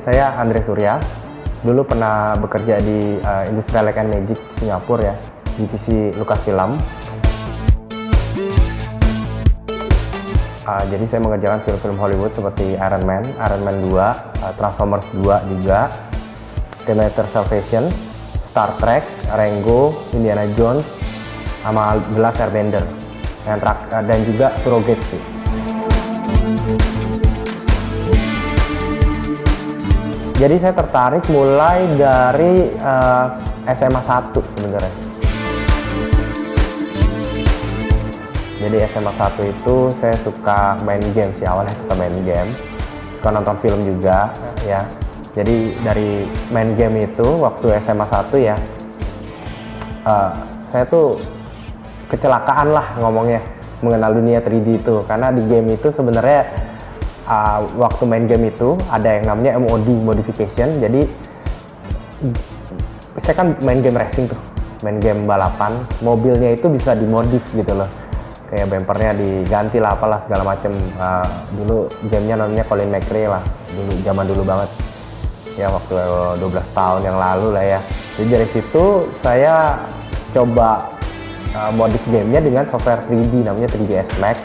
saya Andre Surya. Dulu pernah bekerja di Industrial Light and Magic Singapura ya, divisi Lucasfilm. Jadi saya mengerjakan film-film Hollywood seperti Iron Man 2, Transformers 2 juga, Terminator Salvation, Star Trek, Rango, Indiana Jones, sama The Last Airbender, dan juga Surrogate sih. Jadi saya tertarik mulai dari SMA 1 sebenarnya. Jadi SMA 1 itu saya suka main game sih, awalnya suka main game, suka nonton film juga ya. Jadi dari main game itu waktu SMA 1 ya, saya tuh kecelakaan lah ngomongnya mengenal dunia 3D itu, karena di game itu sebenarnya waktu main game itu ada yang namanya MOD, modification. Jadi saya kan main game racing tuh, main game balapan, mobilnya itu bisa dimodif gitu loh, kayak bempernya diganti lah, apalah segala macem. Dulu gamenya namanya Colin McRae lah, dulu zaman dulu banget ya, waktu 12 tahun yang lalu lah ya. Jadi dari situ saya coba modif gamenya dengan software 3D namanya 3ds Max.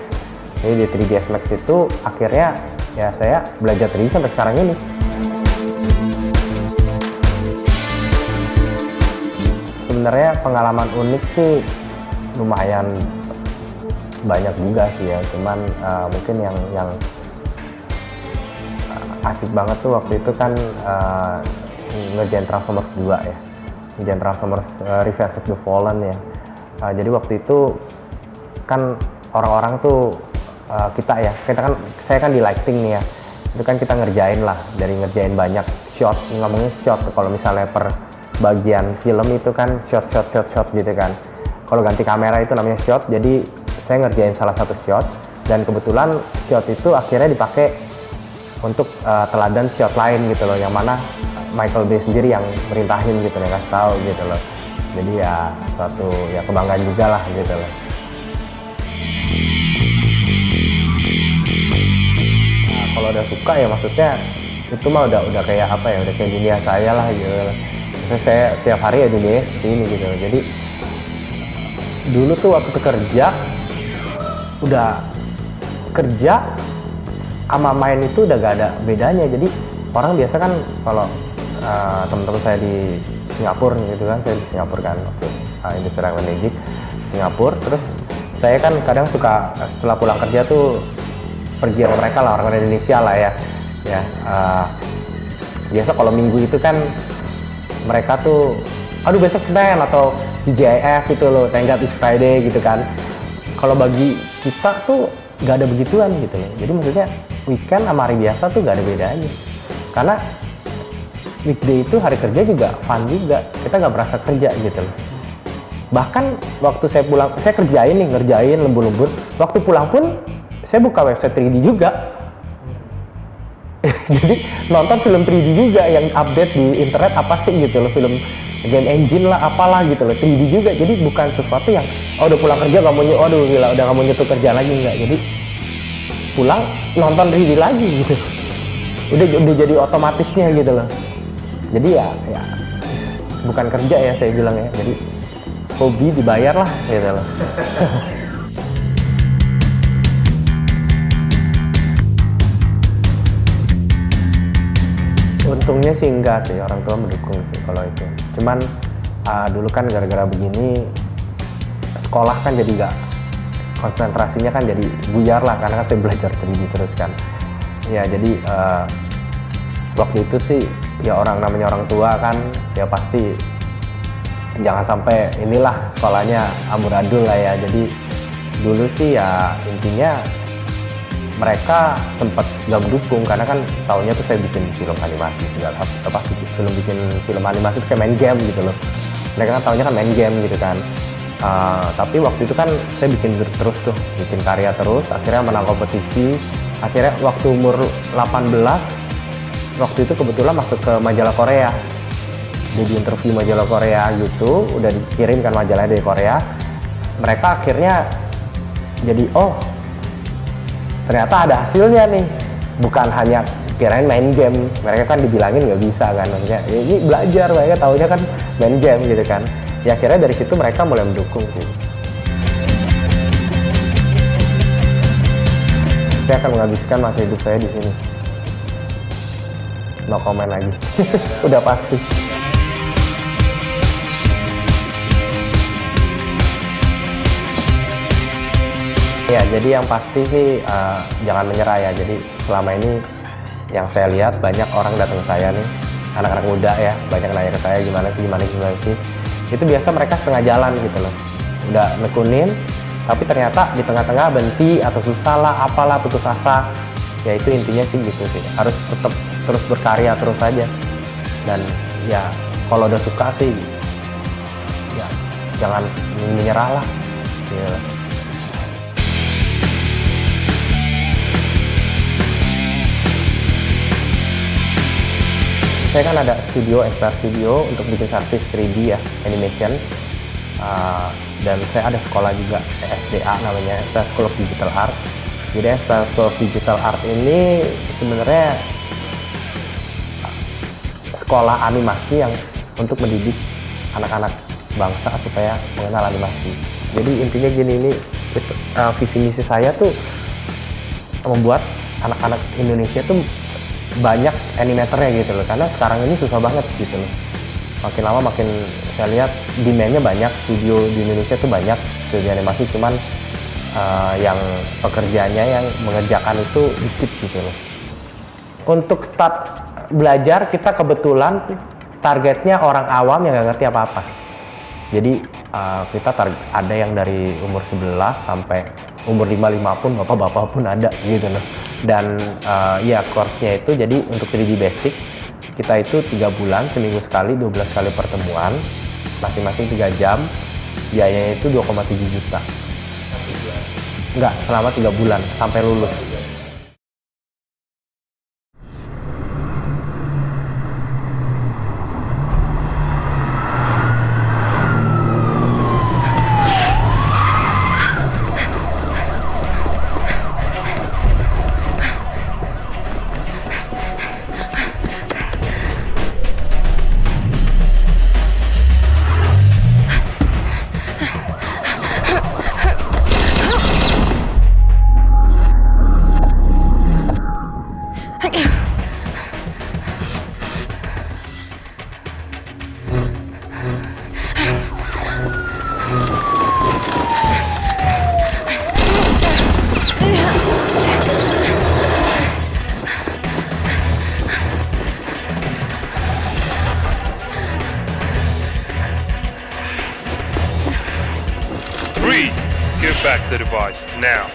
Jadi di 3ds Max itu akhirnya ya saya belajar 3D sampai sekarang ini. Sebenarnya pengalaman unik sih lumayan banyak juga sih ya, cuman mungkin yang asik banget tuh waktu itu kan ngerjain Transformers 2 ya, ngerjain Transformers Revenge of the Fallen ya. Jadi waktu itu kan orang-orang tuh saya kan di lighting nih ya, itu kan kita ngerjain ngerjain banyak shot, ngomongin shot, kalau misalnya per bagian film itu kan shot gitu kan, kalau ganti kamera itu namanya shot. Jadi saya ngerjain salah satu shot, dan kebetulan shot itu akhirnya dipakai untuk teladan shot lain gitu loh, yang mana Michael Bay sendiri yang merintahin gitu, yang kasih tahu gitu loh. Jadi ya suatu ya kebanggaan juga lah gitu loh. Nah, kalau udah suka ya maksudnya itu mah udah kayak apa ya, udah kayak dunia saya lah gitu loh. Terus saya tiap hari ya dunia seperti ini gitu loh. Jadi dulu tuh waktu kerja sama main itu udah gak ada bedanya. Jadi orang biasa kan kalau teman-teman saya di Singapura gitu kan, saya di Singapura kan waktu Industrial Light and Magic Singapura. Terus saya kan kadang suka setelah pulang kerja tuh pergi sama mereka lah, orang Indonesia lah ya. Biasa kalau minggu itu kan mereka tuh aduh besok Senin atau TGIF gitu loh, Thank God It's Friday gitu kan. Kalau bagi kita tuh gak ada begituan gitu loh. Jadi maksudnya weekend sama hari biasa tuh gak ada bedanya, karena weekday itu hari kerja juga fun juga, kita gak merasa kerja gitu loh. Bahkan waktu saya pulang, saya ngerjain lembur-lembur, waktu pulang pun saya buka website 3D juga. Jadi nonton film 3D juga yang update di internet, apa sih gitu loh, film game engine lah apalah gitu loh, 3D juga. Jadi bukan sesuatu yang udah pulang kerja gak mau udah gak mau nyentuh kerja lagi, enggak. Jadi pulang nonton 3D lagi gitu, udah jadi otomatisnya gitu loh. Jadi ya bukan kerja ya saya bilang ya, jadi hobi dibayar lah gitu loh. Untungnya sih enggak sih, orang tua mendukung sih kalau itu. Cuman dulu kan gara-gara begini sekolah kan jadi konsentrasinya kan jadi buyar lah, karena kan saya belajar 3D terus kan. Ya jadi waktu itu sih ya namanya orang tua kan ya pasti jangan sampai inilah sekolahnya amburadul lah ya. Jadi dulu sih ya intinya mereka sempat gak mendukung, karena kan tahunnya tuh saya bikin film animasi segala apa, bikin film animasi tuh kayak main game gitu loh. Mereka kan tahunnya kan main game gitu kan. Tapi waktu itu kan saya bikin terus tuh, bikin karya terus, akhirnya menang kompetisi. Akhirnya waktu umur 18, waktu itu kebetulan masuk ke majalah Korea, jadi interview majalah Korea gitu, udah dikirimkan majalahnya dari Korea. Mereka akhirnya jadi ternyata ada hasilnya nih, bukan hanya kirain main game. Mereka kan dibilangin nggak bisa kan, maksudnya ya, ini belajar, mereka taunya kan main game gitu kan. Ya akhirnya dari situ mereka mulai mendukung sih. Saya akan menghabiskan masa hidup saya di sini. No comment lagi. Udah pasti. Ya, jadi yang pasti sih jangan menyerah ya. Jadi selama ini yang saya lihat banyak orang datang ke saya nih, anak-anak muda ya, banyak nanya ke saya gimana sih. Itu biasa mereka setengah jalan gitu loh. Udah nekunin, tapi ternyata di tengah-tengah berhenti atau susah lah, apalah, putus asa. Ya itu intinya sih gitu sih. Harus tetap terus berkarya terus aja. Dan ya kalau udah suka sih, ya jangan menyerah lah. Ya. Saya kan ada studio, Expert Studio untuk bikin service 3D ya, animation. Dan saya ada sekolah juga, SDA namanya, School of Digital Art. Jadi School of Digital Art ini sebenarnya sekolah animasi yang untuk mendidik anak-anak bangsa supaya mengenal animasi. Jadi intinya gini, ini visi misi saya tuh membuat anak-anak Indonesia tuh banyak animatornya gitu loh, karena sekarang ini susah banget gitu loh. Makin lama makin saya lihat demand-nya banyak, studio di Indonesia tuh banyak studio animasi, cuman yang pekerjaannya yang mengerjakan itu dikit gitu loh. Untuk start belajar kita kebetulan targetnya orang awam yang nggak ngerti apa-apa. Jadi kita ada yang dari umur 11 sampai umur 55 pun, bapak-bapak pun ada gitu loh. Dan ya course-nya itu jadi untuk 3D basic kita itu 3 bulan, seminggu sekali, 12 kali pertemuan, masing-masing 3 jam, biayanya itu 2,7 juta. Enggak, selama 3 bulan sampai lulus. Give back the device now.